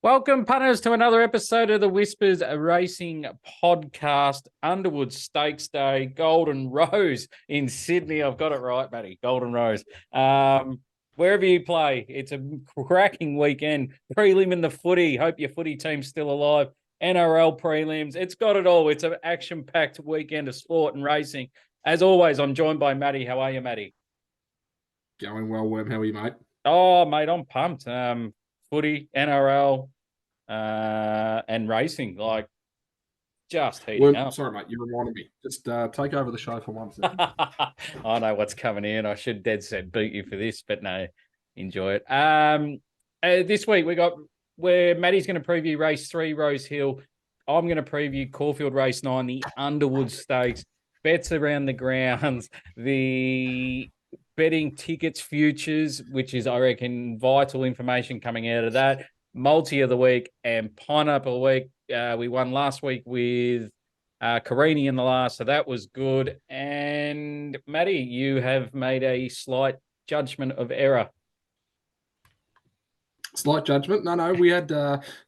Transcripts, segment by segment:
Welcome, punters, to another episode of the Whispers Racing Podcast. Underwood Stakes Day, Golden Rose in Sydney. I've got it right, Matty. Golden Rose. Wherever you play, it's a cracking weekend. Prelim in the footy. Hope your footy team's still alive. NRL prelims. It's got it all. It's an action-packed weekend of sport and racing. As always, I'm joined by Matty. How are you, Matty? Going well, Web. How are you, mate? Oh, mate, I'm pumped. Footy, NRL, and racing, like just heating up. Sorry, mate, you reminded me. Just take over the show for 1 second. I know what's coming in. I should dead set beat you for this, but no, enjoy it. This week we got where Matty's going to preview race 3, Rose Hill. I'm going to preview Caulfield race 9, the Underwood Stakes. Bets around the grounds, the betting tickets futures, which is, I reckon, vital information coming out of that. Multi of the week and Pineapple week. We won last week with Carini in the last, so that was good. And Matty, you have made a slight judgment of error. Slight judgment? No. We had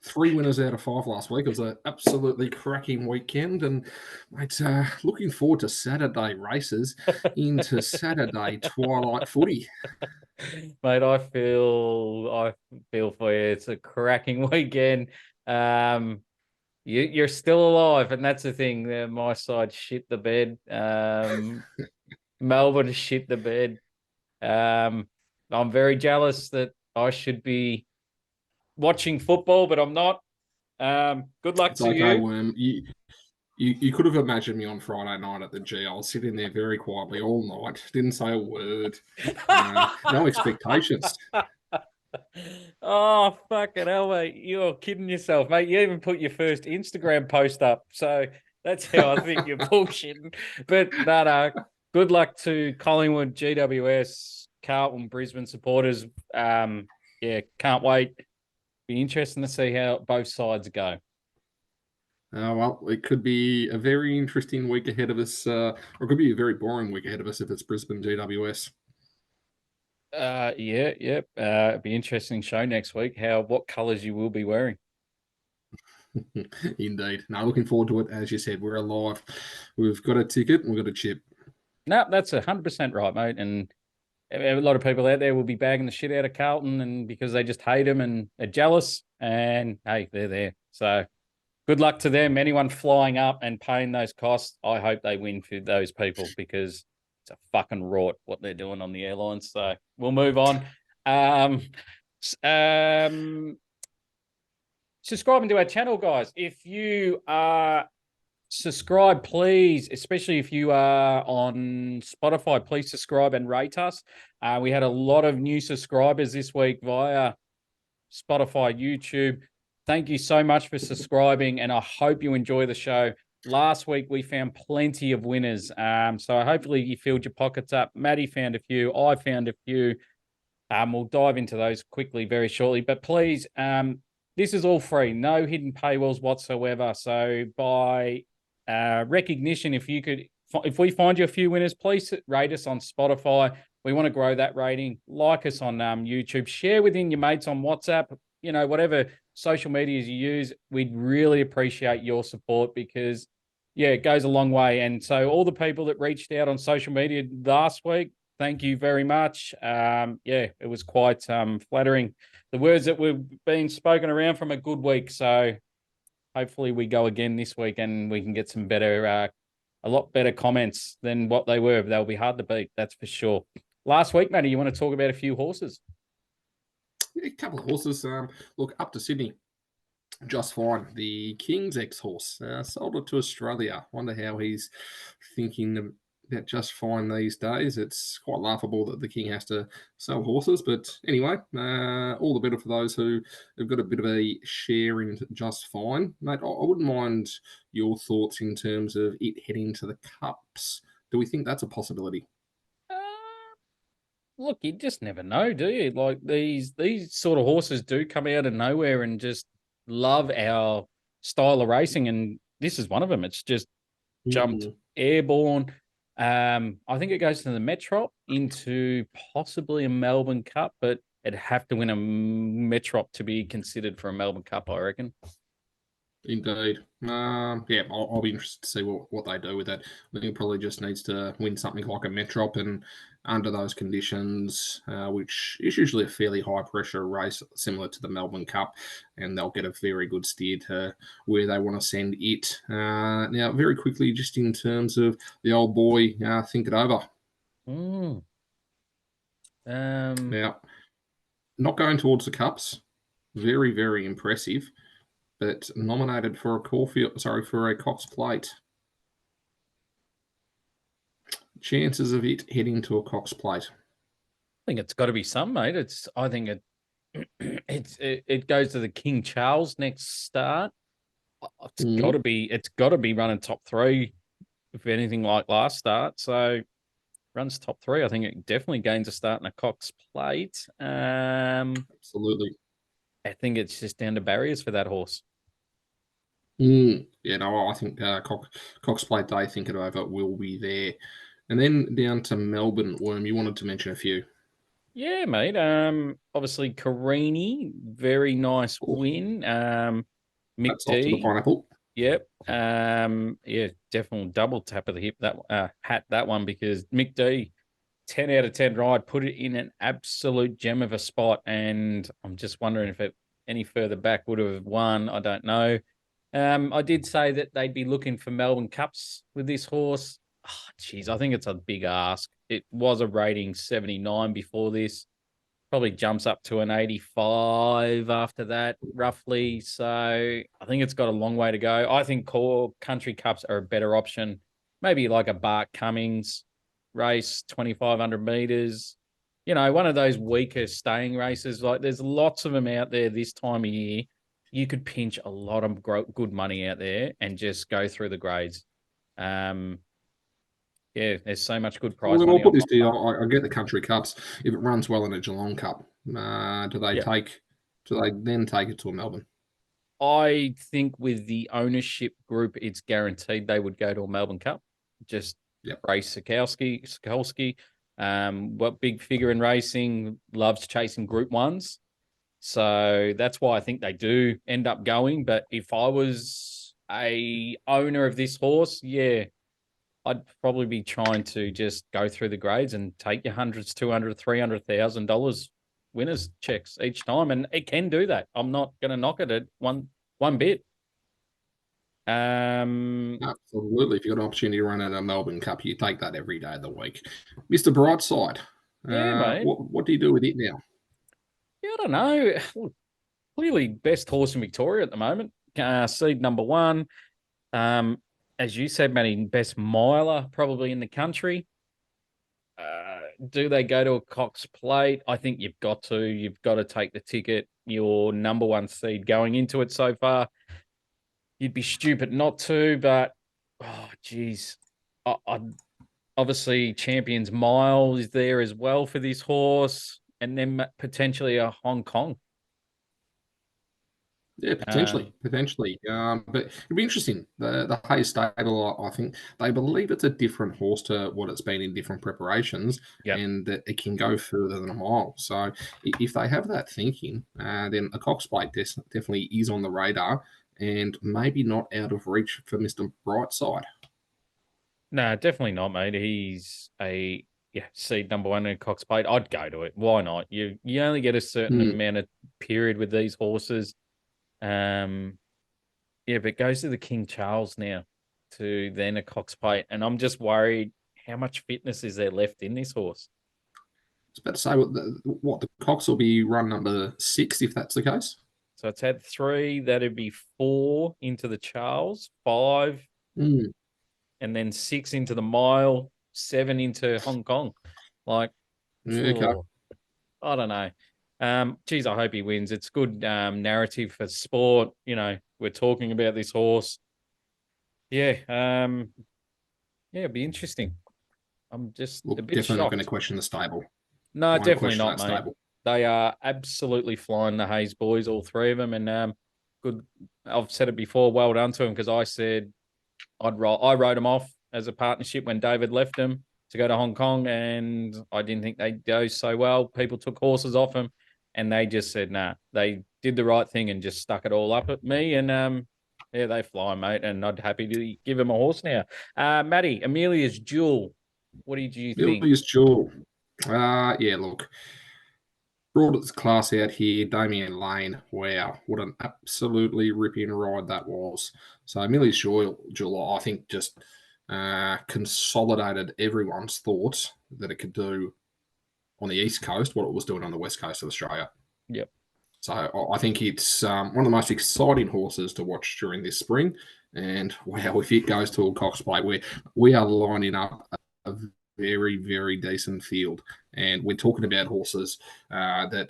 3 winners out of 5 last week. It was an absolutely cracking weekend, and mate, looking forward to Saturday races into Saturday twilight footy. Mate, I feel for you. It's a cracking weekend. You're still alive, and that's the thing. My side shit the bed. Melbourne shit the bed. I'm very jealous that I should be watching football, but I'm not. Good luck to you. Worm. You could have imagined me on Friday night at the G. I was sitting there very quietly all night. Didn't say a word. No expectations. Oh, fucking hell, mate. You're kidding yourself, mate. You even put your first Instagram post up. So that's how I think you're bullshitting. But no. Good luck to Collingwood, GWS, Carlton, Brisbane supporters. Can't wait. Be interesting to see how both sides go. Well, it could be a very interesting week ahead of us, or it could be a very boring week ahead of us if it's Brisbane GWS. It'd be an interesting show next week. What colours you will be wearing. Indeed. No, looking forward to it. As you said, we're alive. We've got a ticket and we've got a chip. No, that's 100% right, mate. And a lot of people out there will be bagging the shit out of Carlton, and because they just hate them and are jealous. And hey, they're there. So good luck to them. Anyone flying up and paying those costs, I hope they win for those people, because it's a fucking rort what they're doing on the airlines. So we'll move on. Subscribing to our channel, guys. If you are subscribed, please, especially if you are on Spotify, please subscribe and rate us. We had a lot of new subscribers this week via Spotify, YouTube. Thank you so much for subscribing, and I hope you enjoy the show. Last week, we found plenty of winners. So hopefully you filled your pockets up. Matty found a few. I found a few. We'll dive into those quickly very shortly. But please, this is all free. No hidden paywalls whatsoever. So by recognition, if we find you a few winners, please rate us on Spotify. We want to grow that rating. Like us on YouTube. Share within your mates on WhatsApp. Whatever social medias you use, we'd really appreciate your support, because it goes a long way. And so all the people that reached out on social media last week, thank you very much. It was quite flattering. The words that were being spoken around from a good week. So hopefully we go again this week and we can get some better, a lot better comments than what they were. They'll be hard to beat, that's for sure. Last week, Matty, you want to talk about a few horses? A couple of horses. Look, up to Sydney, Just Fine. The King's ex-horse sold it to Australia. Wonder how he's thinking about Just Fine these days. It's quite laughable that the King has to sell horses, but anyway, all the better for those who have got a bit of a share in Just Fine. Mate, I wouldn't mind your thoughts in terms of it heading to the Cups. Do we think that's a possibility? Look, you just never know, do you? Like these sort of horses do come out of nowhere and just love our style of racing, and this is one of them. It's just jumped airborne. I think it goes to the Metro into possibly a Melbourne Cup, but it'd have to win a Metrop to be considered for a Melbourne Cup, I reckon. Indeed. Yeah, I'll be interested to see what they do with that. I think it probably just needs to win something like a Metrop, and under those conditions, which is usually a fairly high pressure race, similar to the Melbourne Cup, and they'll get a very good steer to where they want to send it. Now, very quickly, just in terms of the old boy, think it over. Mm. Now, not going towards the Cups, very, very impressive, but nominated for a for a Cox Plate. Chances of it heading to a Cox Plate. I think it's got to be some, mate. I think it goes to the King Charles next start. It's got to be running top three, if anything like last start. So runs top three. I think it definitely gains a start in a Cox Plate. Absolutely. I think it's just down to barriers for that horse. Yeah, no, I think Cox Plate Day, think it over, will be there. And then down to Melbourne, Worm, you wanted to mention a few. Yeah, mate. Obviously Carini, very nice Oh, win. Mick that's off to the D. pineapple. Yep. Yeah, definitely double tap of the hip that one, because Mick D, 10 out of 10 ride, put it in an absolute gem of a spot, and I'm just wondering if it any further back would have won. I don't know. I did say that they'd be looking for Melbourne Cups with this horse. Oh, geez, I think it's a big ask. It was a rating 79 before this. Probably jumps up to an 85 after that, roughly. So I think it's got a long way to go. I think core country cups are a better option. Maybe like a Bart Cummings race, 2,500 meters. One of those weaker staying races. Like, there's lots of them out there this time of year. You could pinch a lot of good money out there and just go through the grades. Yeah, there's so much good prize Well, money I'll put on this top to you. of I get the country cups. If it runs well in a Geelong Cup, do they that. take? Do they then take it to a Melbourne? I think with the ownership group, it's guaranteed they would go to a Melbourne Cup. Just Yep. Ray Sikowski, what big figure in racing, loves chasing Group Ones. So that's why I think they do end up going. But if I was a owner of this horse, yeah, I'd probably be trying to just go through the grades and take your hundreds, 200, $300,000 winners checks each time, and it can do that. I'm not going to knock it at one bit. Absolutely. If you've got an opportunity to run at a Melbourne Cup, you take that every day of the week. Mr. Brightside, Yeah, mate. what do you do with it now? Yeah, I don't know. Well, clearly best horse in Victoria at the moment. Seed number one. As you said, Matty, best miler probably in the country. Do they go to a Cox Plate? I think you've got to. You've got to take the ticket. Your number one seed going into it so far. You'd be stupid not to, but geez, I obviously Champions Mile is there as well for this horse, and then potentially a Hong Kong. Yeah, potentially. But it'd be interesting. The Hayes stable, I think they believe it's a different horse to what it's been in different preparations, Yep. and that it can go further than a mile. So if they have that thinking, then a Cox Plate definitely is on the radar, and maybe not out of reach for Mr. Brightside. No, definitely not, mate. He's a seed number one in a Cox Plate. I'd go to it. Why not? You only get a certain amount of period with these horses. But it goes to the King Charles now to then a Cox Plate, and I'm just worried how much fitness is there left in this horse. I was about to say what the Cox will be run number 6 if that's the case. So it's had 3. That'd be 4 into the Charles, 5, Mm. and then 6 into the Mile, 7 into Hong Kong. Like, Okay. I don't know. Geez, I hope he wins. It's good narrative for sport. We're talking about this horse. Yeah. It'd be interesting. I'm just a bit definitely not going to shocked. question the stable. No, definitely question not, that mate. stable. They are absolutely flying, the Hayes boys, all 3 of them, and good. I've said it before. Well done to them, because I said I wrote them off as a partnership when David left them to go to Hong Kong, and I didn't think they'd go so well. People took horses off them, and they just said, nah, they did the right thing and just stuck it all up at me. And yeah, they fly, mate. And I'd happy to give him a horse now. Matty, Amelia's Jewel. What did you think? Amelia's Jewel. Yeah, look. Brought its class out here. Damian Lane. Wow, what an absolutely ripping ride that was. So Amelia's Jewel, I think, just consolidated everyone's thoughts that it could do on the East Coast what it was doing on the West Coast of Australia. Yep. So I think it's one of the most exciting horses to watch during this spring. And wow, if it goes to a Cox Plate, we are lining up a very, very decent field. And we're talking about horses that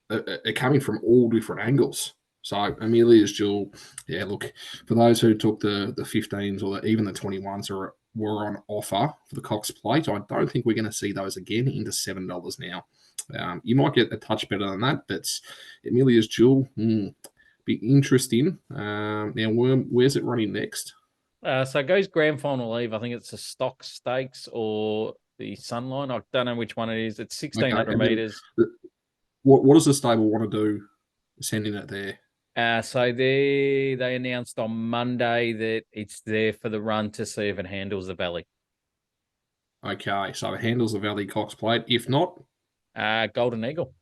are coming from all different angles. So Amelia's Jewel, yeah, look, for those who took the 15s or even the 21s were on offer for the Cox Plate, I don't think we're going to see those again into $7 now. You might get a touch better than that, but Amelia's Jewel, be interesting. Now, where's it running next? So it goes grand final eve. I think it's the Stock Stakes or the Sunline. I don't know which one it is. It's 1,600 meters. What does the stable want to do sending it there? So they announced on Monday that it's there for the run to see if it handles the Valley. Okay, so it handles the Valley Cox Plate. If not, Golden Eagle.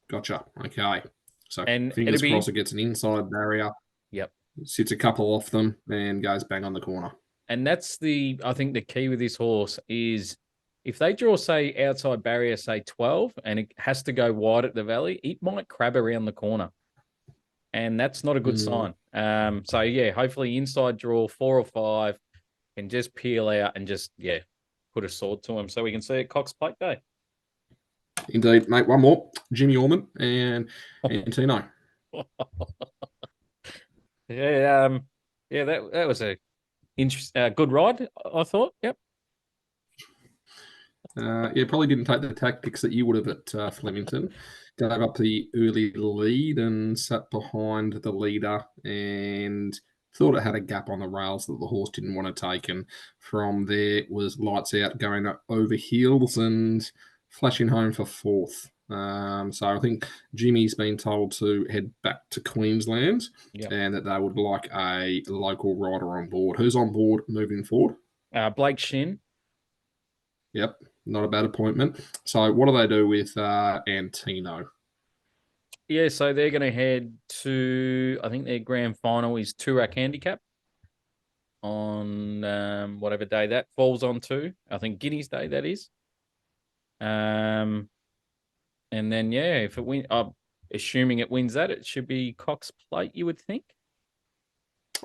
Gotcha. Okay, so And fingers crossed it gets an inside barrier. Yep. Sits a couple off them and goes bang on the corner. And that's I think the key with this horse is if they draw, say, outside barrier, say 12, and it has to go wide at the Valley, it might crab around the corner. And that's not a good sign. So, yeah, hopefully inside draw 4 or 5 can just peel out and just, put a sword to him so we can see it Cox Plate Day. Indeed, mate. One more. Jimmy Orman and Antino. That was a good ride, I thought. Yep. Probably didn't take the tactics that you would have at Flemington. Gave up the early lead and sat behind the leader and thought it had a gap on the rails that the horse didn't want to take. And from there it was lights out, going over heels and flashing home for 4th. So I think Jimmy's been told to head back to Queensland and that they would like a local rider on board. Who's on board moving forward? Blake Shin. Yep, not a bad appointment. So what do they do with Antino? Yeah, so they're going to head to, I think their grand final is Toorak Handicap on whatever day that falls on to. I think Guineas Day, that is. And then, if it wins, assuming it wins that, it should be Cox Plate, you would think.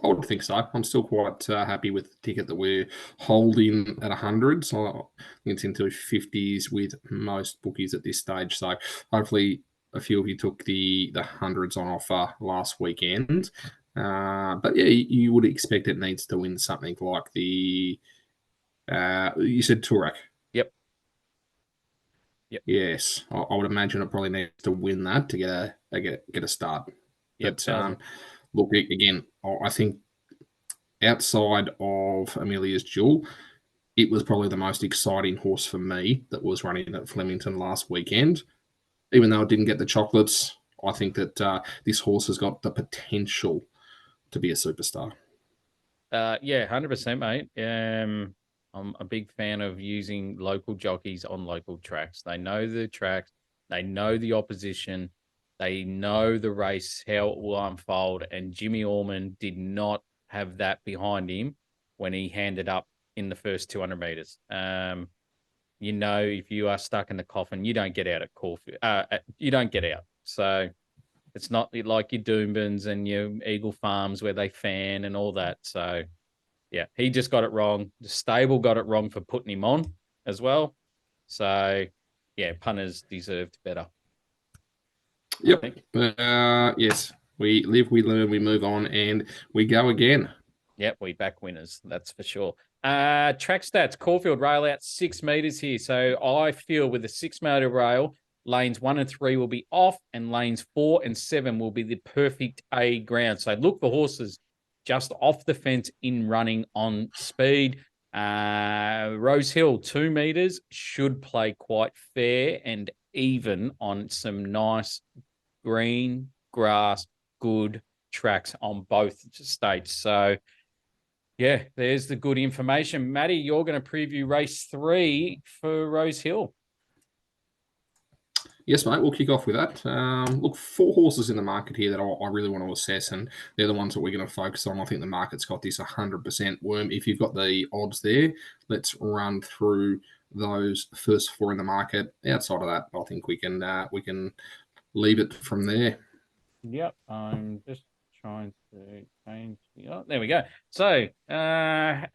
I would think so. I'm still quite happy with the ticket that we're holding at 100. So I think it's into 50s with most bookies at this stage. So hopefully a few of you took the hundreds on offer last weekend. But yeah, you would expect it needs to win something like the, you said Toorak. Yep. Yes, I would imagine it probably needs to win that to get a start. Yep. But look, again, I think outside of Amelia's Jewel, it was probably the most exciting horse for me that was running at Flemington last weekend. Even though it didn't get the chocolates, I think that this horse has got the potential to be a superstar. 100%, mate. I'm a big fan of using local jockeys on local tracks. They know the tracks, they know the opposition, they know the race, how it will unfold. And Jimmy Orman did not have that behind him when he handed up in the first 200 meters. If you are stuck in the coffin, you don't get out at Caulfield. You don't get out. So it's not like your Doombans and your Eagle Farms where they fan and all that. So, yeah, he just got it wrong. The stable got it wrong for putting him on as well. So, yeah, punters deserved better. Yep. Yes. We live, we learn, we move on, and we go again. Yep, we back winners. That's for sure. Track stats, Caulfield rail out 6 meters here. So I feel with the 6 meter rail, lanes 1 and 3 will be off, and lanes 4 and 7 will be the perfect A ground. So look for horses just off the fence in running on speed. Rose Hill, 2 meters, should play quite fair and even on some nice green grass, good tracks on both states. So, yeah, there's the good information. Matty, you're going to preview race 3 for Rose Hill. Yes, mate, we'll kick off with that. Look, 4 horses in the market here that I really want to assess, and they're the ones that we're going to focus on. I think the market's got this 100%. Worm, if you've got the odds there, let's run through those first 4 in the market. Outside of that, I think we can leave it from there. Yep, I'm just trying to change. There we go. So, how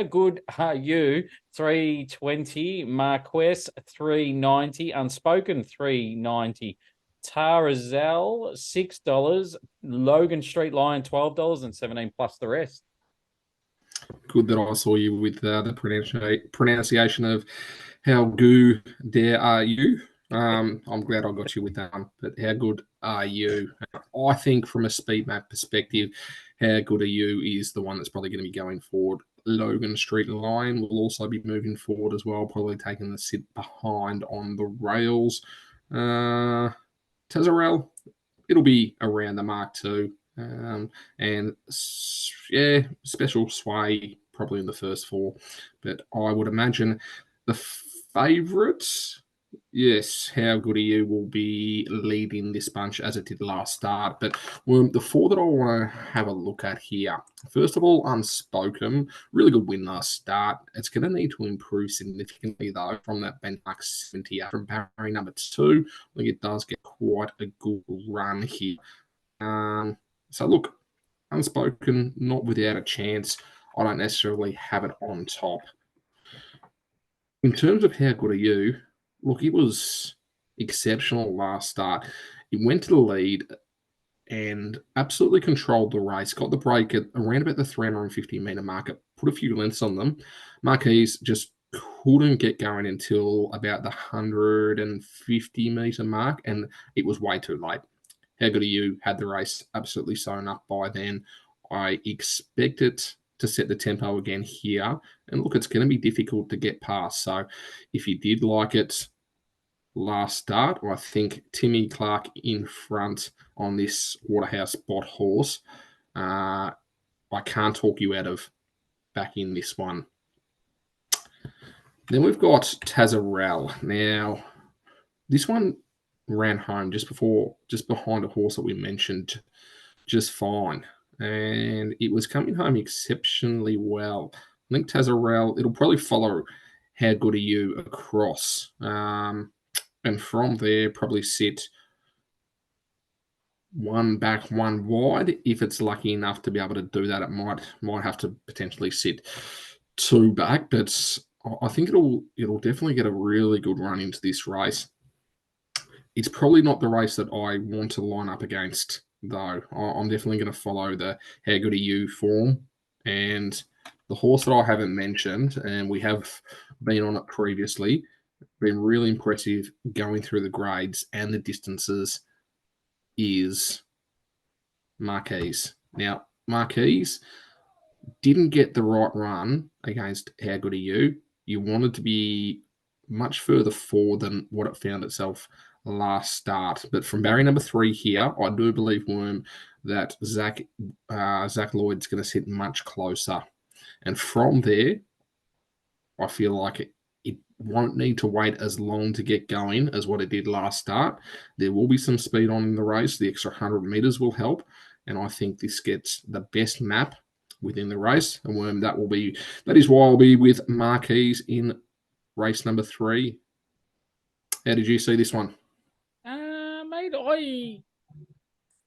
good are you? 320, Marquess 390, Unspoken 390, Tarazell $6, Logan Street Lion $12, and 17 plus the rest. Good that I saw you with the pronunciation of how good dare are you. I'm glad I got you with that one. But how good are you? I think from a speed map perspective, how good are you is the one that's probably going to be going forward. Logan Street Line will also be moving forward as well, probably taking the sit behind on the rails. Tazarel, it'll be around the mark too. And yeah, special sway probably in the first 4. But I would imagine the favourites, yes, how good are you will be leading this bunch as it did last start. But the 4 that I want to have a look at here, first of all, Unspoken, really good win last start. It's going to need to improve significantly though from that benchmark 70 from Barry number 2. I think it does get quite a good run here. So look, Unspoken, not without a chance. I don't necessarily have it on top. In terms of how good are you, look, it was exceptional last start. It went to the lead and absolutely controlled the race, got the break at around about the 350 metre mark, put a few lengths on them. Marquis just couldn't get going until about the 150 metre mark, and it was way too late. How good are you? Had the race absolutely sewn up by then. I expect it to set the tempo again here. And look, it's going to be difficult to get past. So if you did like it last start, I think Timmy Clark in front on this Waterhouse spot horse, I can't talk you out of back in this one. Then we've got Tazarel. Now, this one ran home just behind a horse that we mentioned just fine. And it was coming home exceptionally well. I think Tazarel, it'll probably follow how good are you across. And from there, probably sit 1 back, 1 wide. If it's lucky enough to be able to do that, it might have to potentially sit 2 back. But I think it'll definitely get a really good run into this race. It's probably not the race that I want to line up against, though. I'm definitely going to follow the how good are you form. And the horse that I haven't mentioned, and we have been on it previously, been really impressive going through the grades and the distances, is Marquis. Now, Marquis didn't get the right run against how good are you. You wanted to be much further forward than what it found itself last start. But from barrier number 3 here, I do believe, Worm, that Zach Lloyd's going to sit much closer. And from there, I feel like it won't need to wait as long to get going as what it did last start. There will be some speed on in the race. The extra 100 metres will help. And I think this gets the best map within the race. And Worm, that is why I'll be with Marquis in race number 3. How did you see this one? Mate, I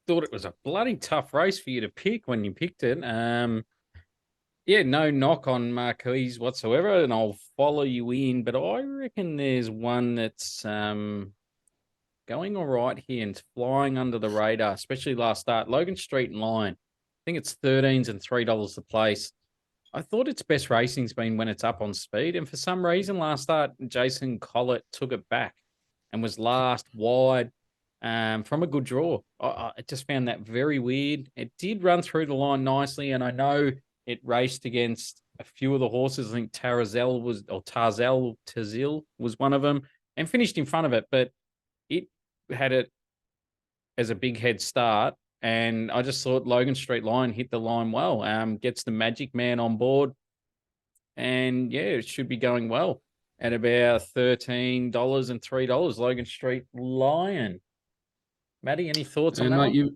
thought it was a bloody tough race for you to pick when you picked it. Yeah, no knock on Marquis whatsoever, and I'll follow you in. But I reckon there's one that's going all right here and flying under the radar, especially last start. Logan Street Line. I think it's 13s and $3 a place. I thought its best racing's been when it's up on speed, and for some reason last start, Jason Collett took it back and was last wide from a good draw. I just found that very weird. It did run through the line nicely, and I know it raced against a few of the horses. I think Tazil was one of them. and finished in front of it, but it had it as a big head start. And I just thought Logan Street Lion hit the line well. Gets the Magic Man on board, and yeah, it should be going well at about $13 and $3. Logan Street Lion. Matty, any thoughts on And that mate, one?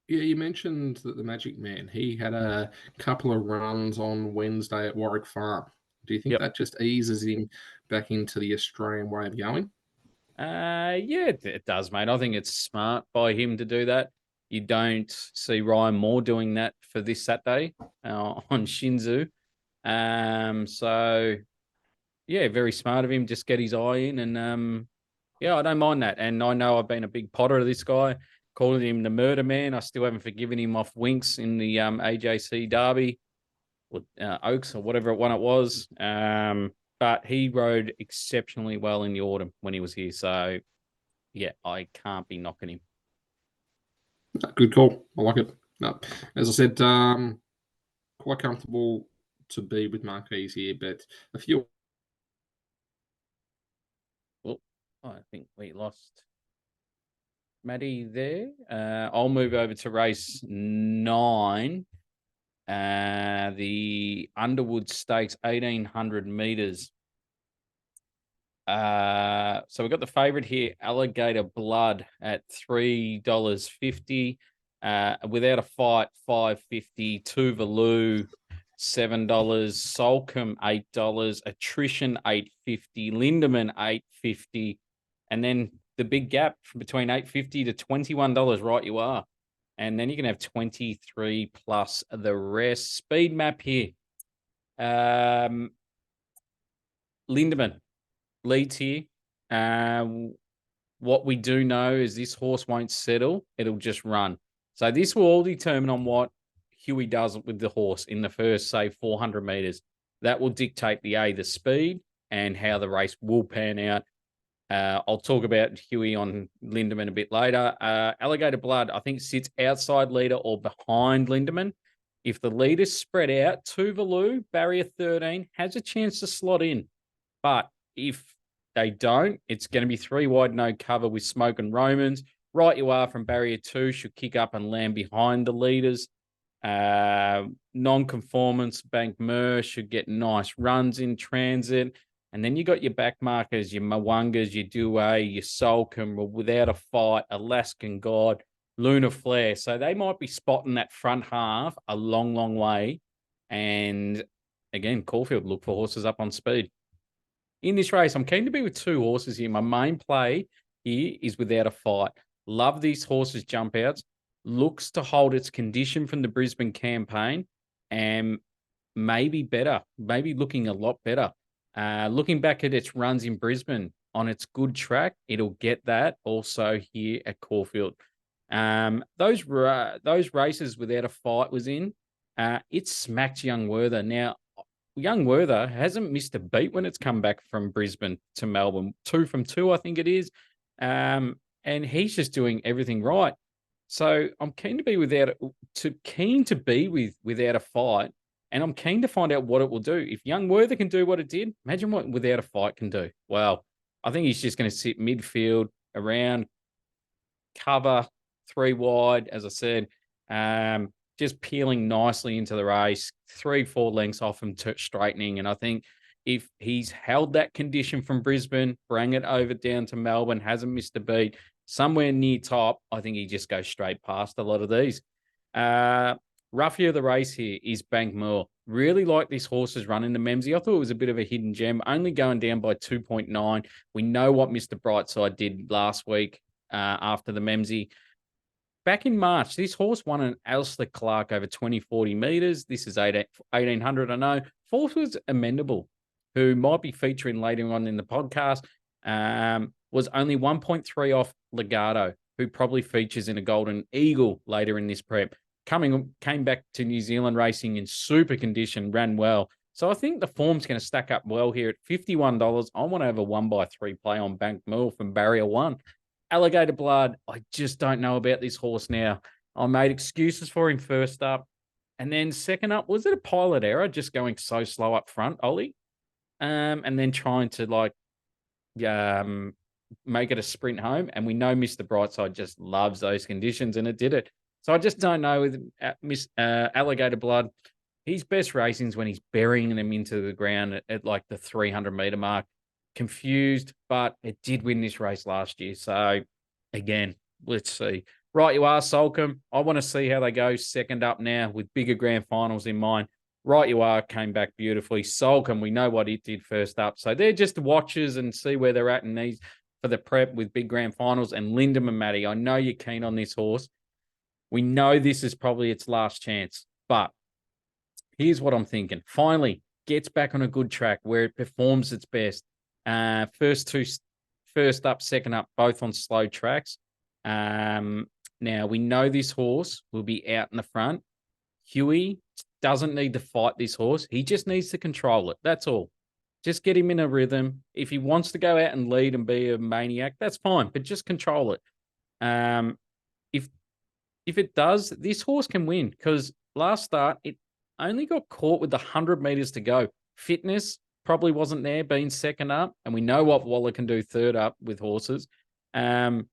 you mentioned that the Magic Man, he had a couple of runs on Wednesday at Warwick Farm. Do you think Yep. that just eases him back into the Australian way of going? Yeah, it does, mate. I think it's smart by him to do that. You don't see Ryan Moore doing that for this Saturday on Shinzu. So yeah, very smart of him. Just get his eye in, and yeah, I don't mind that. And I know I've been a big potter of this guy, calling him the Murder Man. I still haven't forgiven him off Winks in the AJC Derby, or Oaks or whatever one it was. But he rode exceptionally well in the autumn when he was here. So yeah, I can't be knocking him. Good call. I like it. No, as I said, quite comfortable to be with Marquis here, but a few. Well, I think we lost Maddie there. I'll move over to race 9. The Underwood Stakes, 1,800 meters. So we've got the favorite here, Alligator Blood at $3.50. Without a fight, $5.50. Tuvalu, $7. Solcombe, $8. Attrition, $8.50. Lindemann, $8.50. And then the big gap between $8.50 to $21, right you are. And then you can have 23 plus the rest. Speed map here. Lindemann leads here. What we do know is this horse won't settle. It'll just run. So this will all determine on what Huey does with the horse in the first, say, 400 meters. That will dictate the speed and how the race will pan out. I'll talk about Huey on Lindemann a bit later. Alligator Blood, I think, sits outside leader or behind Lindemann. If the leaders spread out, Tuvalu, barrier 13, has a chance to slot in. But if they don't, it's going to be 3 wide, no cover with Smoke and Romans. Right you are from barrier 2, should kick up and land behind the leaders. Non-conformance, Bank Mer should get nice runs in transit. And then you got your back markers, your Mwangas, your Douay, your Solcombe, Without a Fight, Alaskan God, Lunar Flare. So they might be spotting that front half a long, long way. And again, Caulfield, look for horses up on speed. In this race, I'm keen to be with 2 horses here. My main play here is Without a Fight. Love these horses' jump outs. Looks to hold its condition from the Brisbane campaign and maybe better, maybe looking a lot better. Looking back at its runs in Brisbane on its good track, it'll get that also here at Caulfield. Those races Without a Fight was in, it smacked Young Werther. Now, Young Werther hasn't missed a beat when it's come back from Brisbane to Melbourne. 2 from 2, I think it is. And he's just doing everything right. So I'm keen to be Without a Fight. And I'm keen to find out what it will do. If Young Werther can do what it did, imagine what Without a Fight can do. Well, I think he's just going to sit midfield, around, cover, 3 wide, as I said, just peeling nicely into the race, 3-4 lengths off him, straightening. And I think if he's held that condition from Brisbane, bring it over down to Melbourne, hasn't missed a beat, somewhere near top, I think he just goes straight past a lot of these. Roughie of the race here is Bankmoor. Really like this horse's run in the Memsey. I thought it was a bit of a hidden gem, only going down by 2.9. We know what Mr. Brightside did last week after the Memsey. Back in March, this horse won an Alistair Clark over 20-40 metres. This is 1,800, I know. Fourth was Amendable, who might be featuring later on in the podcast, was only 1.3 off Legato, who probably features in a Golden Eagle later in this prep. Came back to New Zealand racing in super condition, ran well. So I think the form's going to stack up well here at $51. I want to have a 1x3 play on Bank Mill from barrier 1. Alligator Blood, I just don't know about this horse now. I made excuses for him first up. And then second up, was it a pilot error just going so slow up front, Ollie? And then trying to make it a sprint home. And we know Mr. Brightside just loves those conditions, and it did it. So I just don't know with Alligator Blood. His best racing's when he's burying them into the ground at like the 300-meter mark. Confused, but it did win this race last year. So again, let's see. Right, you are, Solcombe. I want to see how they go second up now with bigger grand finals in mind. Right, you are, came back beautifully. Solcombe, we know what it did first up. So they're just watchers and see where they're at in these for the prep with big grand finals. And Lindemann, Matty, I know you're keen on this horse. We know this is probably its last chance, but here's what I'm thinking. Finally, gets back on a good track where it performs its best. First up, second up, both on slow tracks. Now, we know this horse will be out in the front. Huey doesn't need to fight this horse. He just needs to control it. That's all. Just get him in a rhythm. If he wants to go out and lead and be a maniac, that's fine, but just control it. If it does, this horse can win because last start, it only got caught with 100 meters to go. Fitness probably wasn't there being second up, and we know what Waller can do third up with horses. And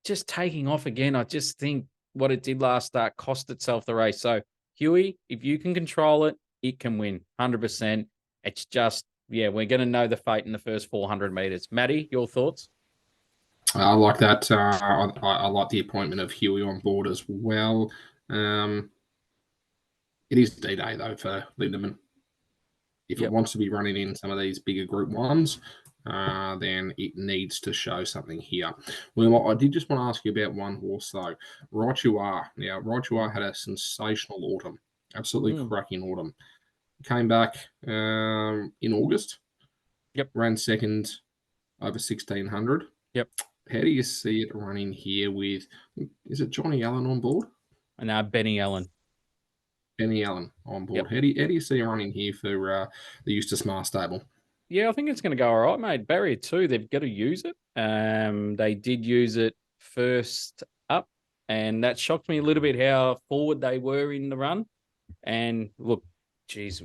just taking off again, I just think what it did last start cost itself the race. So, Huey, if you can control it, it can win 100%. It's just, we're going to know the fate in the first 400 meters. Matty, your thoughts? I like that. I like the appointment of Huey on board as well. It is D-Day, though, for Lindemann. If it wants to be running in some of these bigger Group 1s, then it needs to show something here. Well, I did just want to ask you about one horse, though. Right You Are. Now, Right You Are had a sensational autumn. Absolutely cracking autumn. Came back in August. Yep. Ran second over 1,600. Yep. How do you see it running here with, is it Johnny Allen on board? No, Benny Allen. Benny Allen on board. Yep. How do you see it running here for the Eustace Mar stable? Yeah, I think it's going to go all right, mate. Barrier 2, they've got to use it. They did use it first up, and that shocked me a little bit how forward they were in the run. And look, geez,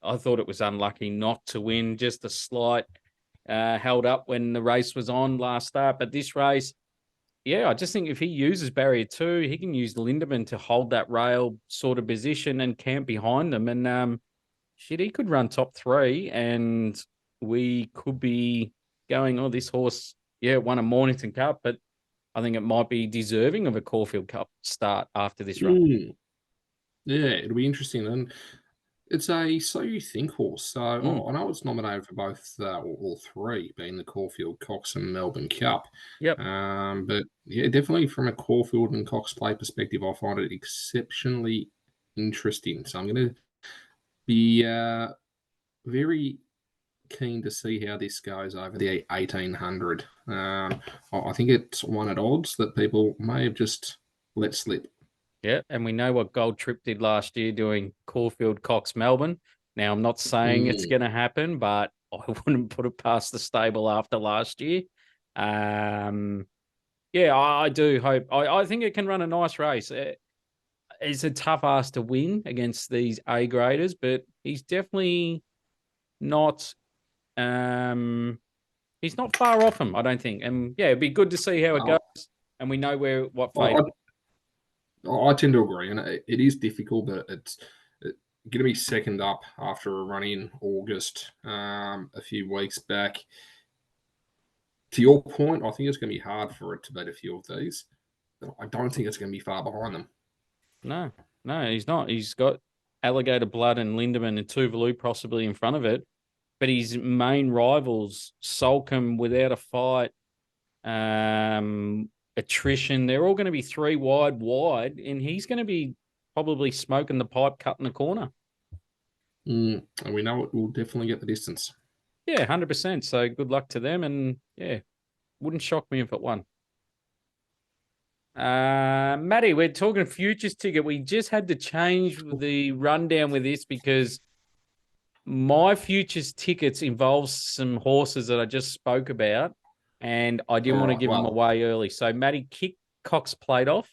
I thought it was unlucky not to win, just a slight held up when the race was on last start. But this race, I just think if he uses Barrier 2, he can use Lindemann to hold that rail sort of position and camp behind them. And he could run top 3, and we could be going, this horse, won a Mornington Cup, but I think it might be deserving of a Caulfield Cup start after this run. Yeah, it'll be interesting. And it's a So You Think horse. So I know it's nominated for both, all 3, being the Caulfield, Cox, and Melbourne Cup. Yep. But definitely from a Caulfield and Cox play perspective, I find it exceptionally interesting. So I'm going to be very keen to see how this goes over the 1,800. I think it's one at odds that people may have just let slip. Yeah, and we know what Gold Trip did last year doing Caulfield, Cox, Melbourne. Now, I'm not saying it's going to happen, but I wouldn't put it past the stable after last year. I do hope. I think it can run a nice race. It's a tough ask to win against these A graders, but he's definitely not. He's not far off him, I don't think. And it'd be good to see how it goes, and we know what fate. I tend to agree, and it is difficult, but it's going to be second up after a run in August a few weeks back. To your point, I think it's going to be hard for it to beat a few of these. I don't think it's going to be far behind them. No, he's not. He's got Alligator Blood and Lindemann and Tuvalu possibly in front of it. But his main rivals, Solcombe without a fight, Attrition, they're all going to be 3 wide, and he's going to be probably smoking the pipe, cutting the corner. And we know it will definitely get the distance. Yeah, 100%. So good luck to them, and wouldn't shock me if it won. Matty, we're talking futures ticket. We just had to change the rundown with this because my futures tickets involves some horses that I just spoke about, and I didn't want to give them away early. So, Matty, kick Cox Plate off.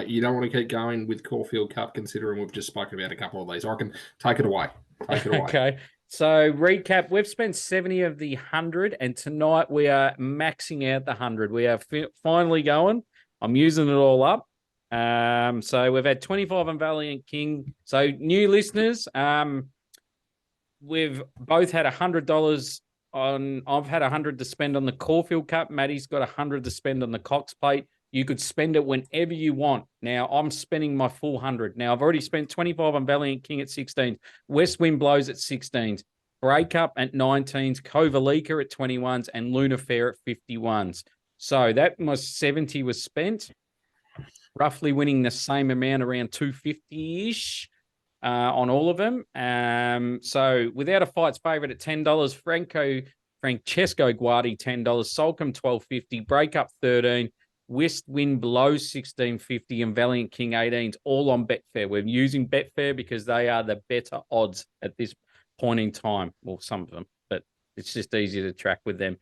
You don't want to keep going with Caulfield Cup, considering we've just spoken about a couple of these. I can take it away. Okay. So recap, we've spent 70 of the 100, and tonight we are maxing out the 100. We are finally going. I'm using it all up. So we've had 25 on Valiant King. So new listeners, we've both had $100 on. I've had 100 to spend on the Caulfield Cup. Maddie's got 100 to spend on the Cox Plate. You could spend it whenever you want. Now I'm spending my full 100. Now I've already spent 25 on Valiant King at 16. West Wind Blows at 16s. Breakup at 19s. Kovalika at 21s. And Luna Fair at 51s. So that was 70 was spent. Roughly winning the same amount, around 250-ish. On all of them. So Without a Fight's favorite at $10, Francesco Guardi $10, Solcombe $12.50, Breakup $13, West Wind Below $16.50, and Valiant King 18s, all on Betfair. We're using Betfair because they are the better odds at this point in time. Well, some of them, but it's just easier to track with them.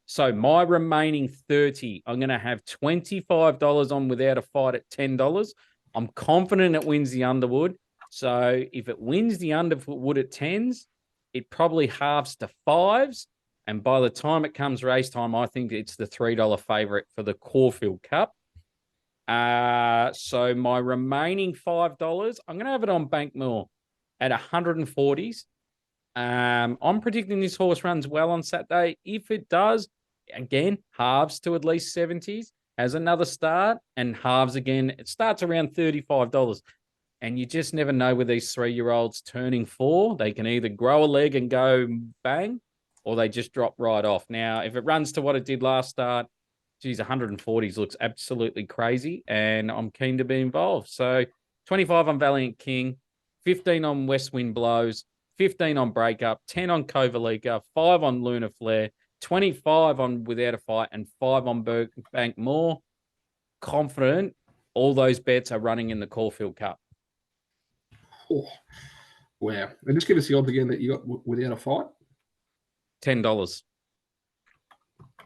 So my remaining 30, I'm going to have $25 on Without a Fight at $10. I'm confident it wins the Underwood. So if it wins the Underwood at 10s, it probably halves to 5s. And by the time it comes race time, I think it's the $3 favorite for the Caulfield Cup. So my remaining $5, I'm going to have it on Bankmore at 140s. I'm predicting this horse runs well on Saturday. If it does, again, halves to at least 70s. Has another start and halves again. It starts around $35. And you just never know with these 3-year-olds turning 4. They can either grow a leg and go bang, or they just drop right off. Now, if it runs to what it did last start, geez, 140s looks absolutely crazy, and I'm keen to be involved. So 25 on Valiant King, 15 on West Wind Blows, 15 on Breakup, 10 on Kovalika, 5 on Luna Flare, 25 on Without a Fight, and 5 on Bankmore. Confident all those bets are running in the Caulfield Cup. Oh, wow. And just give us the odds again that you got Without a Fight. $10.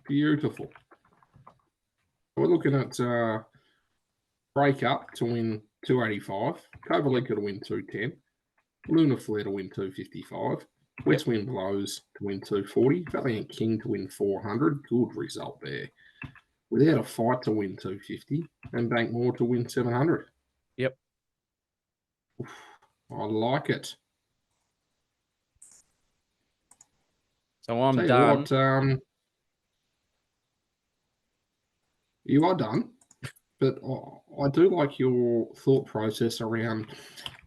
Beautiful. We're looking at Breakup to win 285, Kovalika to win 210, Luna Flare to win 255, West Wind Blows to win 240, Valiant King to win 400. Good result there. Without a Fight to win 250, and Bankmore to win 700. Yep. I like it. So I'm done. What, you are done, but I do like your thought process around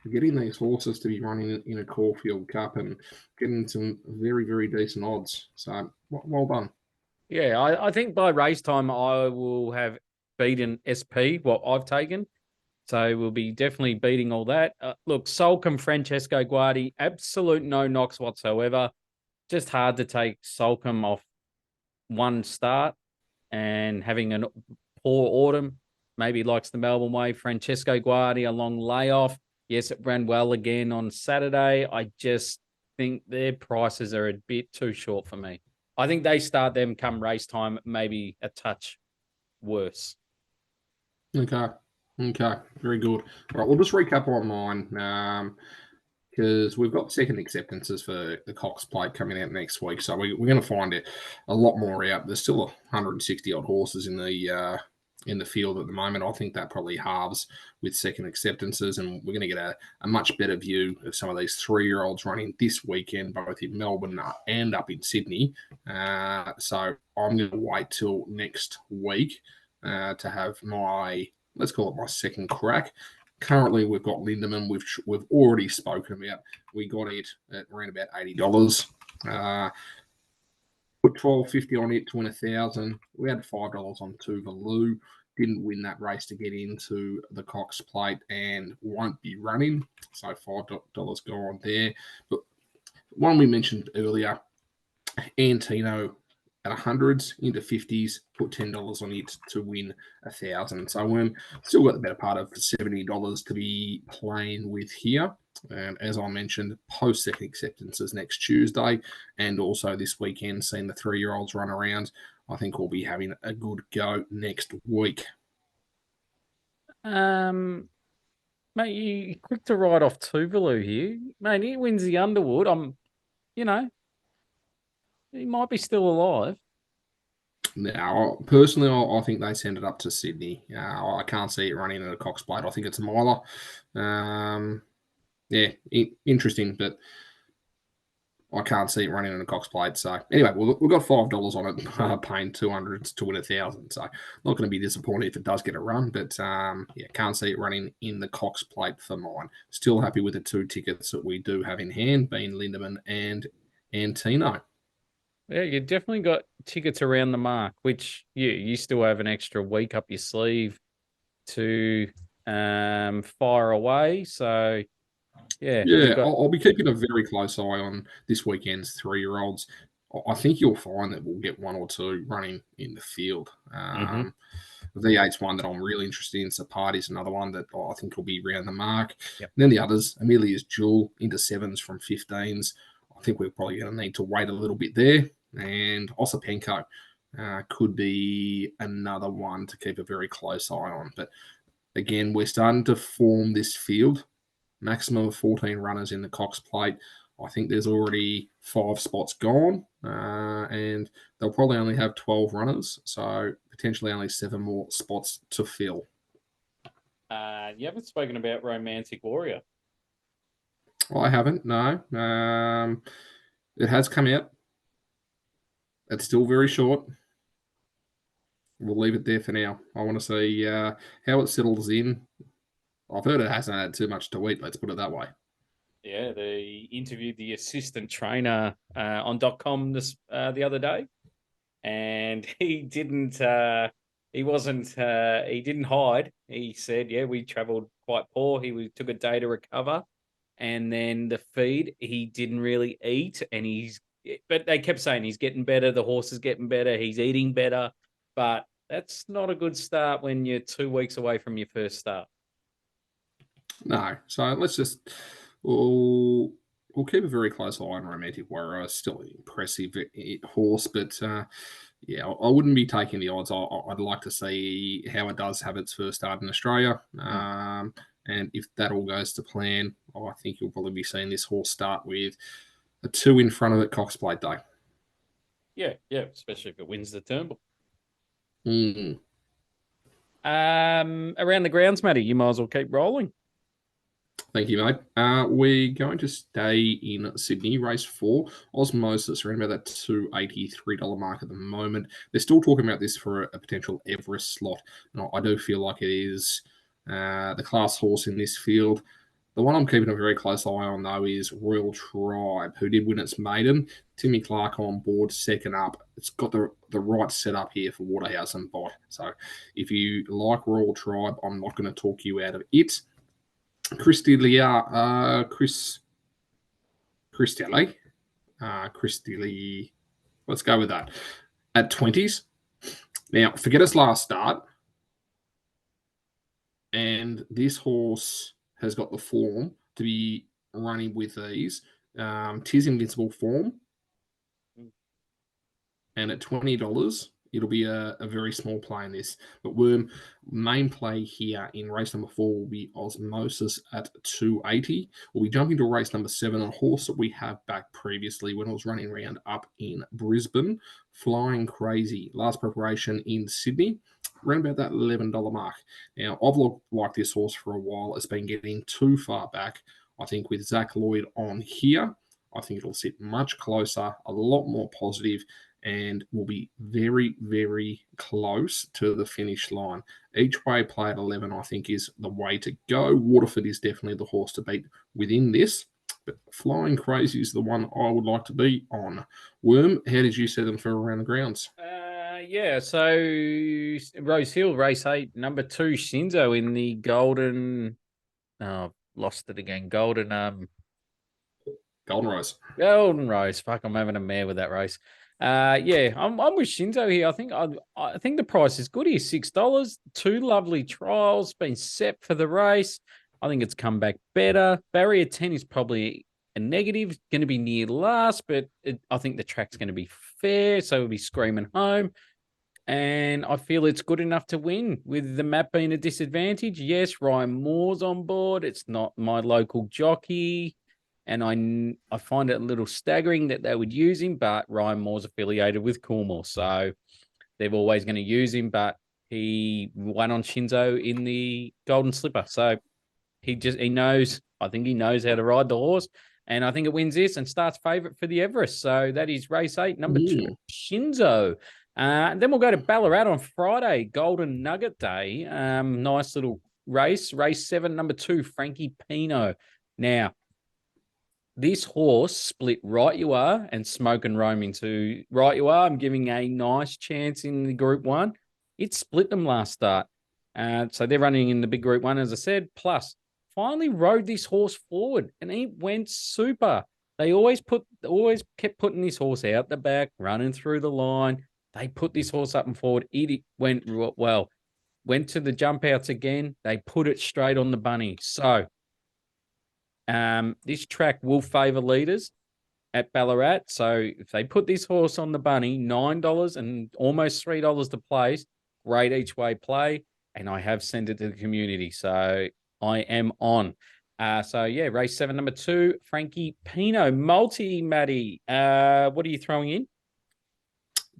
getting these horses to be running in a Caulfield Cup and getting some very, very decent odds. So well done. Yeah, I think by race time I will have beaten SP, what I've taken. So we'll be definitely beating all that. Look, Solcombe, Francesco Guardi, absolute no knocks whatsoever. Just hard to take Solcombe off one start and having a poor autumn. Maybe likes the Melbourne way. Francesco Guardi, a long layoff. Yes, it ran well again on Saturday. I just think their prices are a bit too short for me. I think they start them come race time, maybe a touch worse. Okay. Very good. All right, we'll just recap on mine because we've got second acceptances for the Cox Plate coming out next week. So we're going to find it a lot more out. There's still 160 odd horses in the field at the moment. I think that probably halves with second acceptances, and we're going to get a much better view of some of these 3-year-olds running this weekend, both in Melbourne and up in Sydney. So I'm going to wait till next week to have my, let's call it my second crack. Currently, we've got Lindemann, which we've already spoken about. We got it at around about $80. Put $12.50 on it to win 1,000. We had $5 on Tuvalu. Didn't win that race to get into the Cox Plate and won't be running. So $5 go on there. But one we mentioned earlier, Antino at 100s into 50s, put $10 on it to win 1,000. So we've still got the better part of $70 to be playing with here. And as I mentioned, post second acceptances next Tuesday, and also this weekend, seeing the 3-year-olds run around. I think we'll be having a good go next week. Maybe Mate, you quick to write off Tuvalu here. Mate, he wins the Underwood. You know, he might be still alive. Now, personally, I think they send it up to Sydney. I can't see it running at a Cox Plate. I think it's a miler. Yeah, interesting, but I can't see it running in a Cox Plate. So anyway, we've got $5 on it, paying 200 to win 1,000. So not going to be disappointed if it does get a run, but yeah, can't see it running in the Cox Plate for mine. Still happy with the 2 tickets that we do have in hand, being Lindemann and Antino. Yeah, you definitely got tickets around the mark, which you still have an extra week up your sleeve to fire away. So yeah, you've Yeah, got I'll be keeping a very close eye on this weekend's 3-year-olds. I think you'll find that we'll get 1 or 2 running in the field. mhm. V8's one that I'm really interested in. Sapati's another one that I think will be around the mark. Yep. And then the others, Amelia's Jewel into 7s from 15s. I think we're probably going to need to wait a little bit there. And Osipenko could be another one to keep a very close eye on. But again, we're starting to form this field. Maximum of 14 runners in the Cox Plate. I think there's already 5 spots gone, and they'll probably only have 12 runners, so potentially only 7 more spots to fill. You haven't spoken about Romantic Warrior. I haven't, no. It has come out. It's still very short. We'll leave it there for now. I want to see how it settles in. I've heard it hasn't had too much to eat, let's put it that way. Yeah, they interviewed the assistant trainer on .com the other day, and he didn't hide. He said, yeah, we traveled quite poor. We took a day to recover, and then the feed he didn't really eat, but they kept saying he's getting better, the horse is getting better, he's eating better, but that's not a good start when you're 2 weeks away from your first start. No, so let's just we'll keep a very close eye on Romantic Warrior. Still an impressive horse, but yeah, I wouldn't be taking the odds. I'd like to see how it does have its first start in Australia, and if that all goes to plan, I think you'll probably be seeing this horse start with a 2 in front of it Cox Plate Day. Yeah, especially if it wins the Turnbull. Mm. Around the grounds, Matty, you might as well keep rolling. Thank you, mate. We're going to stay in Sydney, race 4. Osmosis, around about that $283 mark at the moment. They're still talking about this for a potential Everest slot. And I do feel like it is the class horse in this field. The one I'm keeping a very close eye on, though, is Royal Tribe, who did win its maiden. Timmy Clark on board, second up. It's got the right setup here for Waterhouse and Bott. So if you like Royal Tribe, I'm not going to talk you out of it. Christy Lee, Chris Lee. Let's go with that. At 20s. Now, forget his last start. And this horse has got the form to be running with these. Tis Invincible form. And at $20, it'll be a very small play in this. But Worm, main play here in race number 4 will be Osmosis at 280. We'll be jumping to race number 7, a horse that we have back previously when it was running around up in Brisbane. Flying Crazy. Last preparation in Sydney. Around about that $11 mark. Now, I've liked this horse for a while. It's been getting too far back. I think with Zach Lloyd on here, I think it'll sit much closer, a lot more positive, and will be very, very close to the finish line. Each way play at 11, I think, is the way to go. Waterford is definitely the horse to beat within this, but Flying Crazy is the one I would like to be on. Worm, how did you set them for around the grounds? Yeah, so Rose Hill, race 8, number 2, Shinzo in the golden. Oh, lost it again. Golden Rose. Golden Rose. Fuck, I'm having a mare with that race. Yeah, I'm with Shinzo here. I think the price is good here. $6. 2 lovely trials, been set for the race. I think it's come back better. Barrier 10 is probably a negative, going to be near last, but I think the track's going to be fair, so we'll be screaming home. and I feel it's good enough to win. With the map being a disadvantage, yes, Ryan Moore's on board. It's not my local jockey, and I find it a little staggering that they would use him, but Ryan Moore's affiliated with Coolmore, so they're always going to use him, but he won on Shinzo in the Golden Slipper. So he knows, I think he knows how to ride the horse. And I think it wins this and starts favourite for the Everest. So that is race 8, number 2, Shinzo. And then we'll go to Ballarat on Friday, Golden Nugget Day. Nice little race. Race 7, number 2, Frankie Pino. Now, this horse split Right You Are and Smoke and Roam into Right You Are. I'm giving a nice chance in the Group 1. It split them last start. So they're running in the big Group 1, as I said. Plus, finally rode this horse forward, and he went super. They always kept putting this horse out the back, running through the line. They put this horse up and forward. It went well. Went to the jump outs again. They put it straight on the bunny. So this track will favour leaders at Ballarat. So if they put this horse on the bunny, $9 and almost $3 to place, great each way play. And I have sent it to the community. So I am on. So yeah, race 7, number 2, Frankie Pino. Maddie. What are you throwing in?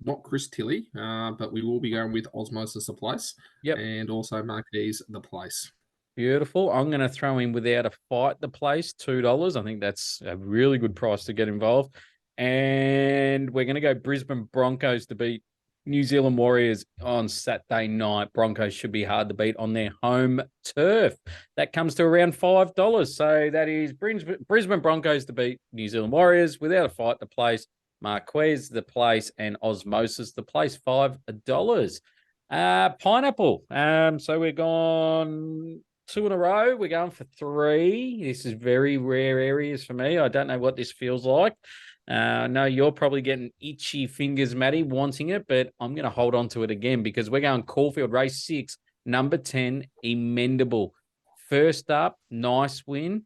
Not Chris Tilley, but we will be going with Osmosis the place. Yep. And also Marquis the place. Beautiful. I'm going to throw in Without a Fight the place, $2. I think that's a really good price to get involved. And we're going to go Brisbane Broncos to beat New Zealand Warriors on Saturday night. Broncos should be hard to beat on their home turf. That comes to around $5. So that is Brisbane Broncos to beat New Zealand Warriors, Without a Fight the place, Marquez the place, and Osmosis the place, $5. Pineapple. So we're gone 2 in a row. We're going for 3. This is very rare areas for me. I don't know what this feels like. I know you're probably getting itchy fingers, Matty, wanting it, but I'm going to hold on to it again because we're going Caulfield race 6, number 10, Emendable. First up, nice win.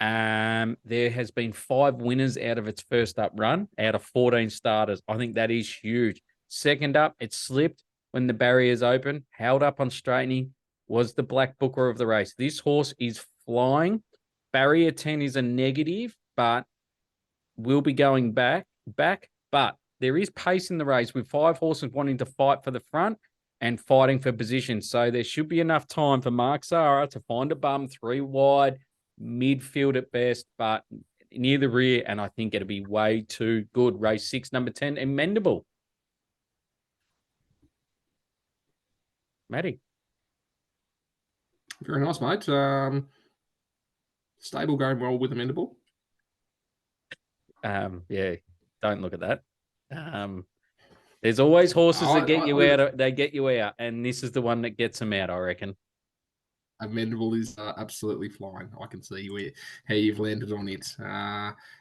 There has been 5 winners out of its first up run, out of 14 starters. I think that is huge. Second up, it slipped when the barriers open, held up on straightening, was the black booker of the race. This horse is flying. Barrier 10 is a negative, but will be going back. But there is pace in the race with 5 horses wanting to fight for the front and fighting for position. So there should be enough time for Mark Zahra to find a bum 3 wide, midfield at best, but near the rear. And I think it'll be way too good. Race 6, number 10, Emendable. Matty. Very nice, mate. Stable going well with Emendable. Yeah, don't look at that. There's always horses that get you out. They get you out, and this is the one that gets them out, I reckon. Emendable is absolutely flying. I can see how you've landed on it.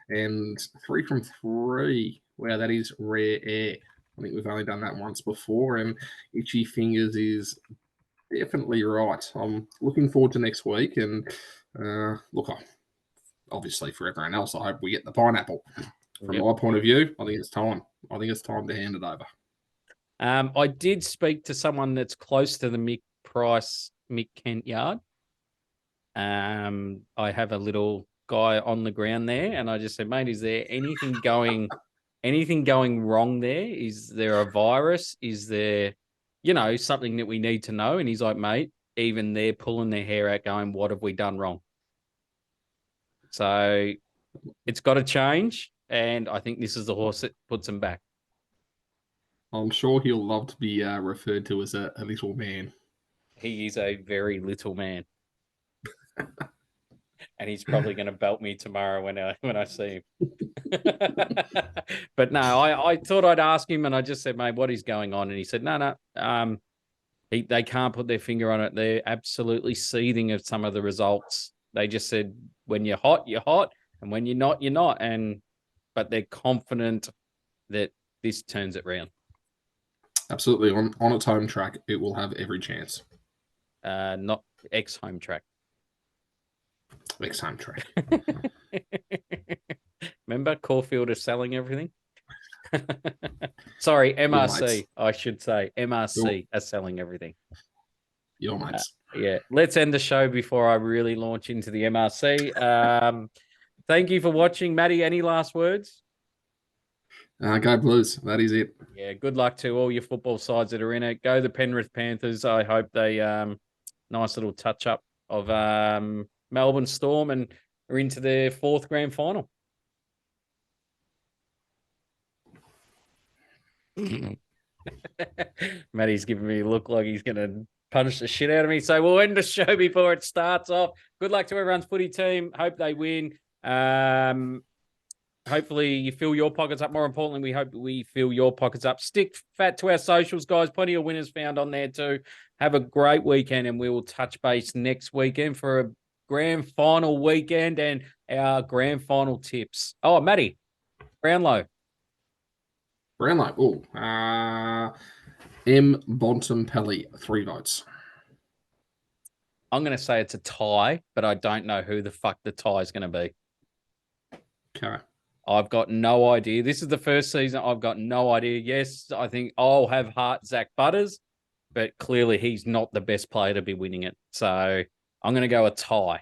And 3 from 3. Wow, that is rare air. I think we've only done that once before, and Itchy Fingers is definitely right. I'm looking forward to next week, and look, obviously for everyone else, I hope we get the pineapple. From my point of view, I think it's time. I think it's time to hand it over. I did speak to someone that's close to the Mick Kent yard. I have a little guy on the ground there, and I just said, mate, is there anything going wrong there? Is there a virus? Is there, something that we need to know? And he's like, mate, even they're pulling their hair out going, what have we done wrong? So it's got to change, and I think this is the horse that puts him back. I'm sure he'll love to be referred to as a little man. He is a very little man. And he's probably going to belt me tomorrow when I see him. But no, I thought I'd ask him, and I just said, mate, what is going on? And he said, no. They can't put their finger on it. They're absolutely seething of some of the results. They just said, when you're hot, you're hot. And when you're not, you're not. But they're confident that this turns it round. Absolutely. On its home track, it will have every chance. Not ex-home track. Ex-home track. Remember, Caulfield is selling everything? Sorry, Your MRC. mates. I should say MRC are selling everything. Your mates. Yeah, let's end the show before I really launch into the MRC. Thank you for watching, Matty. Any last words? Go Blues. That is it. Yeah, good luck to all your football sides that are in it. Go the Penrith Panthers. I hope they nice little touch up of Melbourne Storm and are into their fourth grand final. Matty's giving me a look like he's going to punch the shit out of me. So we'll end the show before it starts off. Good luck to everyone's footy team. Hope they win. Hopefully you fill your pockets up. More importantly, we hope we fill your pockets up. Stick fat to our socials, guys. Plenty of winners found on there too. Have a great weekend, and we will touch base next weekend for a grand final weekend and our grand final tips. Oh, Matty, Brownlow. Brownlow. Oh, M. Bontempelli, 3 votes. I'm going to say it's a tie, but I don't know who the fuck the tie is going to be. Okay. I've got no idea. This is the first season. I've got no idea. Yes, I think I'll have heart Zach Butters, but clearly he's not the best player to be winning it. So I'm going to go a tie.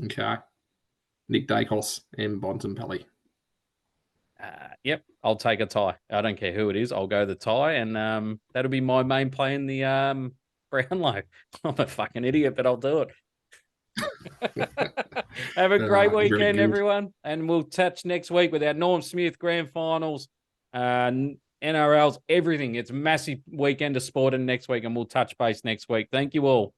Okay. Nick Dacos and Bontempelli. Yep, I'll take a tie. I don't care who it is. I'll go the tie, and that'll be my main play in the Brownlow. I'm a fucking idiot, but I'll do it. Have a great weekend, everyone. And we'll touch next week with our Norm Smith grand finals, NRLs, everything. It's a massive weekend of sport and next week, and we'll touch base next week. Thank you all.